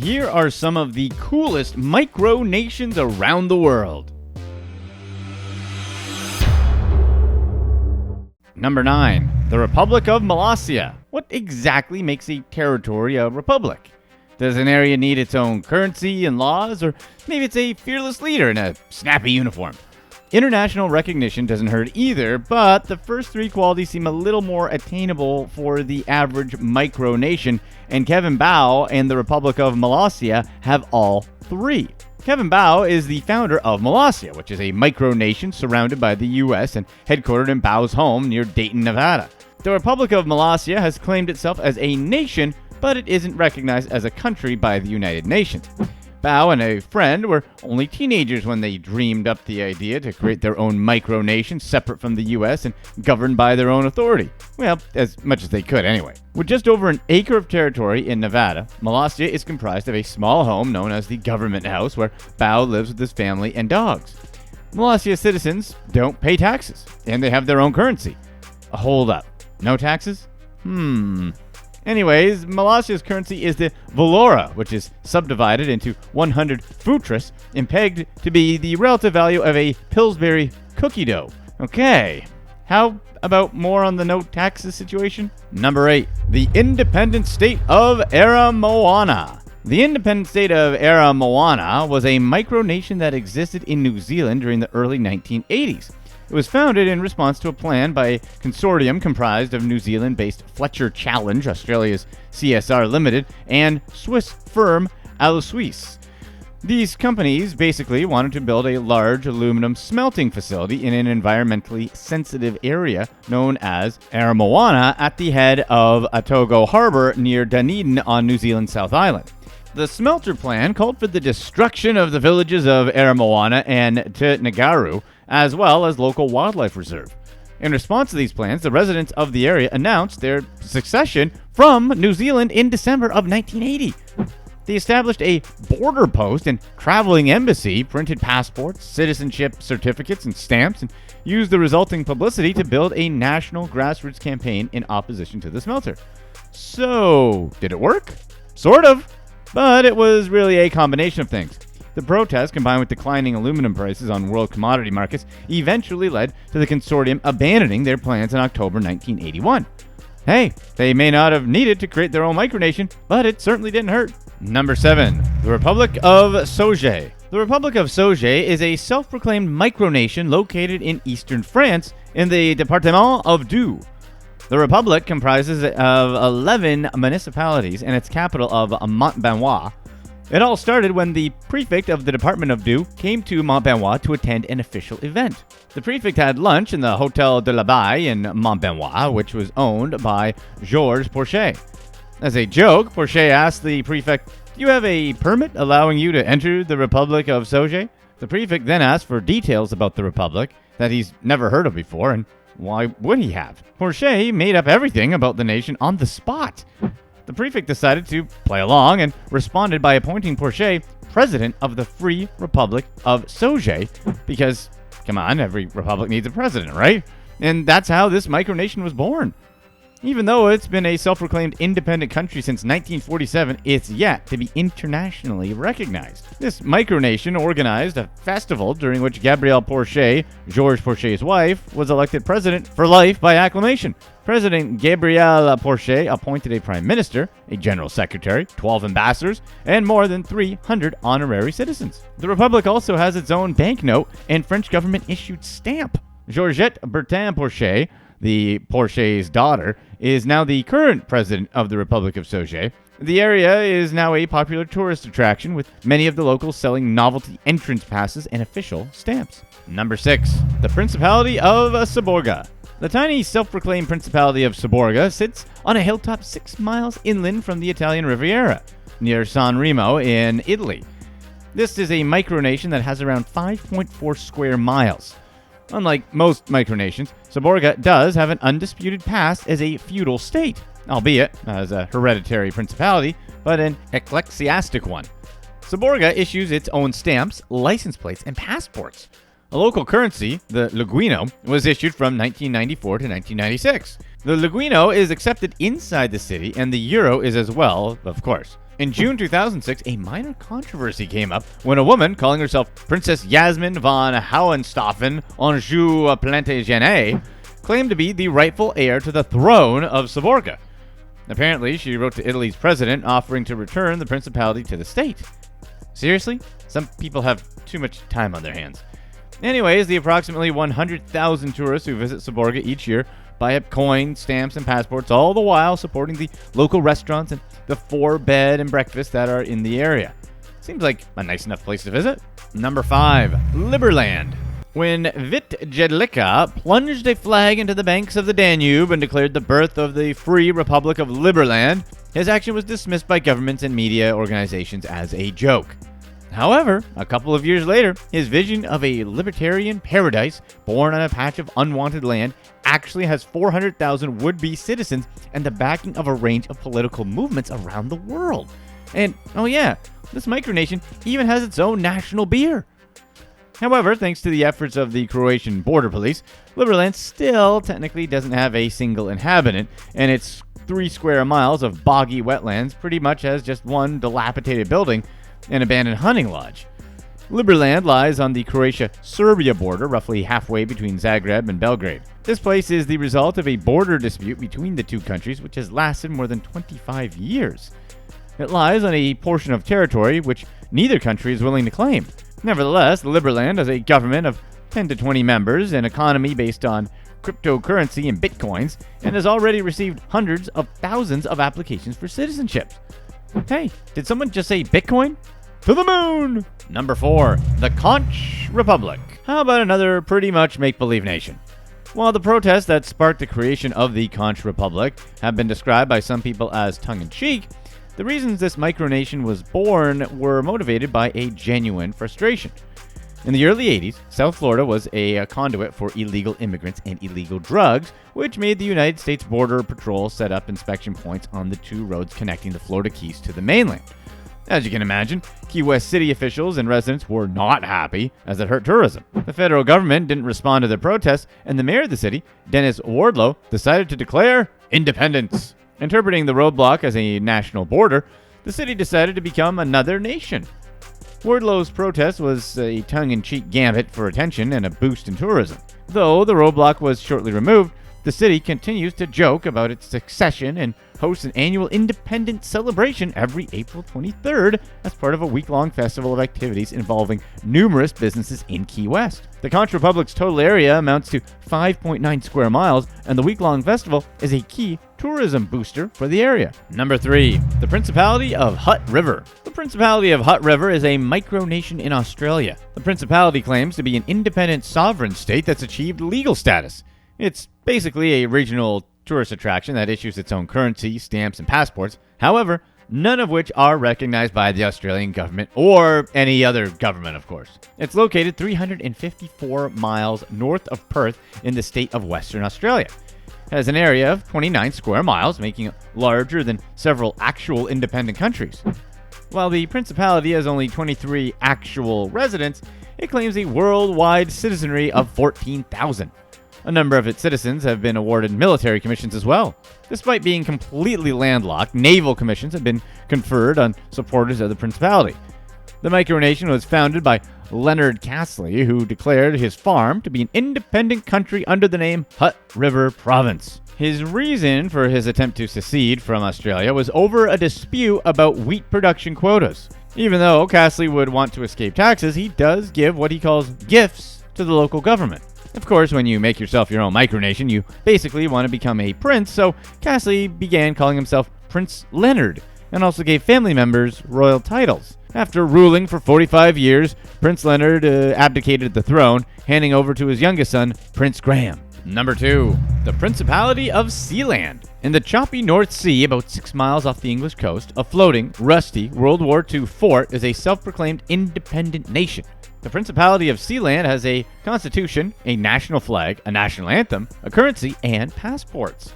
Here are some of the coolest micronations around the world. Number 9. The Republic of Molossia. What exactly makes a territory a republic? Does an area need its own currency and laws, or maybe it's a fearless leader in a snappy uniform? International recognition doesn't hurt either, but the first 3 qualities seem a little more attainable for the average micronation, and Kevin Baugh and the Republic of Molossia have all 3. Kevin Baugh is the founder of Molossia, which is a micronation surrounded by the U.S. and headquartered in Baugh's home near Dayton, Nevada. The Republic of Molossia has claimed itself as a nation, but it isn't recognized as a country by the United Nations. Baugh and a friend were only teenagers when they dreamed up the idea to create their own micronation separate from the U.S. and governed by their own authority. Well, as much as they could anyway. With just over an acre of territory in Nevada, Molossia is comprised of a small home known as the Government House, where Baugh lives with his family and dogs. Molossia citizens don't pay taxes, and they have their own currency. Hold up. No taxes? Anyways, Molossia's currency is the Valora, which is subdivided into 100 futrus and pegged to be the relative value of a Pillsbury cookie dough. Okay, how about more on the no taxes situation? Number 8, the independent state of ARAMOANA. The independent state of ARAMOANA was a micronation that existed in New Zealand during the early 1980s. It was founded in response to a plan by a consortium comprised of New Zealand-based Fletcher Challenge, Australia's CSR Limited, and Swiss firm Alusuisse. These companies basically wanted to build a large aluminum smelting facility in an environmentally sensitive area known as ARAMOANA at the head of Otago Harbour near Dunedin on New Zealand's South Island. The smelter plan called for the destruction of the villages of ARAMOANA and Te Ngāru, as well as local wildlife reserve. In response to these plans, the residents of the area announced their secession from New Zealand in December of 1980. They established a border post and traveling embassy, printed passports, citizenship certificates, and stamps, and used the resulting publicity to build a national grassroots campaign in opposition to the smelter. So, did it work? Sort of, but it was really a combination of things. The protest, combined with declining aluminum prices on world commodity markets, eventually led to the consortium abandoning their plans in October 1981. Hey, they may not have needed to create their own micronation, but it certainly didn't hurt. Number 7. The Republic of SEBORGA. The Republic of SEBORGA is a self-proclaimed micronation located in eastern France in the Département of Doubs. The Republic comprises of 11 municipalities and its capital of Montbenoit. It all started when the prefect of the Department of Doubs came to Montbenoit to attend an official event. The prefect had lunch in the Hotel de l'Abbaye in Montbenoit, which was owned by Georges Porchet. As a joke, Porchet asked the prefect, "Do you have a permit allowing you to enter the Republic of SEBORGA?" The prefect then asked for details about the Republic that he's never heard of before, and why would he have? Porchet made up everything about the nation on the spot. The prefect decided to play along and responded by appointing Porchet president of the Free Republic of SEBORGA because, come on, every republic needs a president, right? And that's how this micronation was born. Even though it's been a self-proclaimed independent country since 1947, it's yet to be internationally recognized. This micronation organized a festival during which Gabrielle Porchet, Georges Porchet's wife, was elected president for life by acclamation. President Gabrielle Porchet appointed a prime minister, a general secretary, 12 ambassadors, and more than 300 honorary citizens. The republic also has its own banknote and French government-issued stamp. Georgette Bertin Porchet, the Porchet's daughter, is now the current president of the Republic of SEBORGA. The area is now a popular tourist attraction, with many of the locals selling novelty entrance passes and official stamps. Number 6. The Principality of SEBORGA. The tiny self-proclaimed Principality of SEBORGA sits on a hilltop 6 miles inland from the Italian Riviera, near San Remo in Italy. This is a micronation that has around 5.4 square miles. Unlike most micronations, SEBORGA does have an undisputed past as a feudal state, albeit as a hereditary principality, but an ecclesiastic one. SEBORGA issues its own stamps, license plates, and passports. A local currency, the liguino, was issued from 1994 to 1996. The liguino is accepted inside the city, and the euro is as well, of course. In June 2006, a minor controversy came up when a woman calling herself Princess Yasmin von Hohenstaufen Anjou Plantagenet claimed to be the rightful heir to the throne of SEBORGA. Apparently, she wrote to Italy's president offering to return the principality to the state. Seriously? Some people have too much time on their hands. Anyways, the approximately 100,000 tourists who visit SEBORGA each year buy up coins, stamps, and passports, all the while supporting the local restaurants and the 4-bed and breakfast that are in the area. Seems like a nice enough place to visit. Number 5. Liberland. When Vitjedlika plunged a flag into the banks of the Danube and declared the birth of the Free Republic of Liberland, his action was dismissed by governments and media organizations as a joke. However, a couple of years later, his vision of a libertarian paradise born on a patch of unwanted land actually has 400,000 would-be citizens and the backing of a range of political movements around the world. And, oh yeah, this micronation even has its own national beer. However, thanks to the efforts of the Croatian border police, Liberland still technically doesn't have a single inhabitant, and its 3 square miles of boggy wetlands pretty much has just one dilapidated building, an abandoned hunting lodge. Liberland lies on the Croatia-Serbia border, roughly halfway between Zagreb and Belgrade. This place is the result of a border dispute between the two countries, which has lasted more than 25 years. It lies on a portion of territory which neither country is willing to claim. Nevertheless, Liberland has a government of 10 to 20 members, an economy based on cryptocurrency and bitcoins, and has already received hundreds of thousands of applications for citizenship. Hey, did someone just say Bitcoin? To the moon! Number 4. The CONCH Republic. How about another pretty much make-believe nation? While the protests that sparked the creation of the CONCH Republic have been described by some people as tongue-in-cheek, the reasons this micronation was born were motivated by a genuine frustration. In the early 80s, South Florida was a conduit for illegal immigrants and illegal drugs, which made the United States Border Patrol set up inspection points on the 2 roads connecting the Florida Keys to the mainland. As you can imagine, Key West city officials and residents were not happy, as it hurt tourism. The federal government didn't respond to the protests, and the mayor of the city, Dennis Wardlow, decided to declare independence. Interpreting the roadblock as a national border, the city decided to become another nation. Wardlow's protest was a tongue-in-cheek gambit for attention and a boost in tourism. Though the roadblock was shortly removed, the city continues to joke about its succession and hosts an annual independence celebration every April 23rd as part of a week-long festival of activities involving numerous businesses in Key West. The CONCH Republic's total area amounts to 5.9 square miles, and the week-long festival is a key tourism booster for the area. Number 3. The Principality of HUTT River. The Principality of HUTT River is a micronation in Australia. The Principality claims to be an independent sovereign state that's achieved legal status. It's basically a regional tourist attraction that issues its own currency, stamps, and passports, however, none of which are recognized by the Australian government or any other government, of course. It's located 354 miles north of Perth in the state of Western Australia. It has an area of 29 square miles, making it larger than several actual independent countries. While the Principality has only 23 actual residents, it claims a worldwide citizenry of 14,000. A number of its citizens have been awarded military commissions as well. Despite being completely landlocked, naval commissions have been conferred on supporters of the Principality. The micronation was founded by Leonard Castley, who declared his farm to be an independent country under the name HUTT River Province. His reason for his attempt to secede from Australia was over a dispute about wheat production quotas. Even though Castley would want to escape taxes, he does give what he calls gifts to the local government. Of course, when you make yourself your own micronation, you basically want to become a prince, so Castley began calling himself Prince Leonard, and also gave family members royal titles. After ruling for 45 years, Prince Leonard abdicated the throne, handing over to his youngest son, Prince Graham. Number 2. The Principality of Sealand. In the choppy North Sea, about 6 miles off the English coast, a floating, rusty World War II fort is a self-proclaimed independent nation. The Principality of Sealand has a constitution, a national flag, a national anthem, a currency, and passports.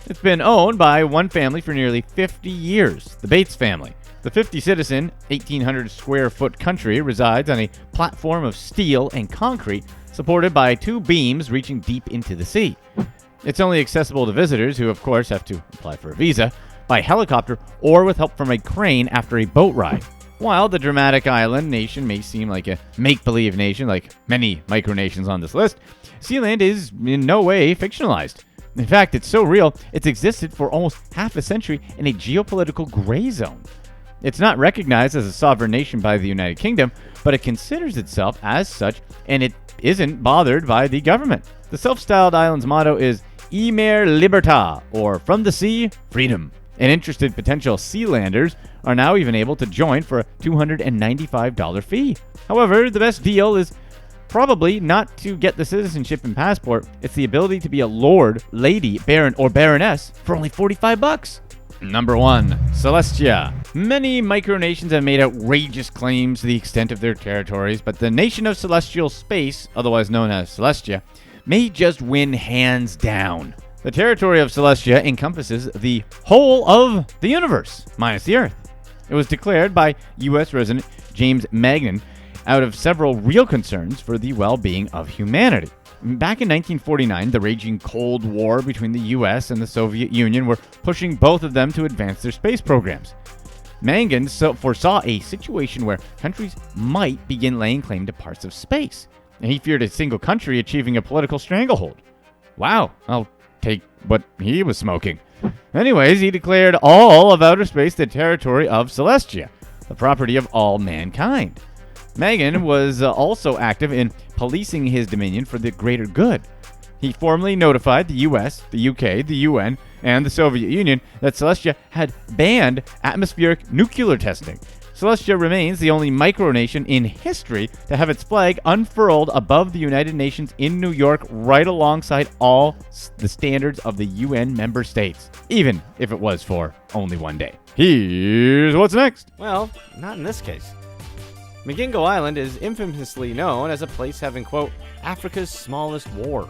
It's been owned by one family for nearly 50 years, the Bates family. The 50-citizen, 1,800-square-foot country resides on a platform of steel and concrete supported by 2 beams reaching deep into the sea. It's only accessible to visitors who, of course, have to apply for a visa, by helicopter or with help from a crane after a boat ride. While the dramatic island nation may seem like a make-believe nation, like many micronations on this list, Sealand is in no way fictionalized. In fact, it's so real, it's existed for almost half a century in a geopolitical gray zone. It's not recognized as a sovereign nation by the United Kingdom, but it considers itself as such, and it isn't bothered by the government. The self-styled island's motto is "Y mer libertad," or "From the sea, freedom." And interested potential Sealanders are now even able to join for a $295 fee. However, the best deal is probably not to get the citizenship and passport. It's the ability to be a lord, lady, baron, or baroness for only $45. Number 1. Celestia. Many micronations have made outrageous claims to the extent of their territories, but the nation of celestial space, otherwise known as Celestia, may just win hands down. The territory of Celestia encompasses the whole of the universe, minus the Earth. It was declared by U.S. resident James Magnan out of several real concerns for the well-being of humanity. Back in 1949, the raging Cold War between the U.S. and the Soviet Union were pushing both of them to advance their space programs. Magnan foresaw a situation where countries might begin laying claim to parts of space, and he feared a single country achieving a political stranglehold. Wow, I'll take what he was smoking. Anyways, he declared all of outer space the territory of Celestia, the property of all mankind. Magnan was also active in policing his dominion for the greater good. He formally notified the US, the UK, the UN, and the Soviet Union that Celestia had banned atmospheric nuclear testing. Celestia remains the only micronation in history to have its flag unfurled above the United Nations in New York right alongside all the standards of the UN member states, even if it was for only one day. Here's what's next. Well, not in this case. Magingo Island is infamously known as a place having, quote, Africa's smallest war.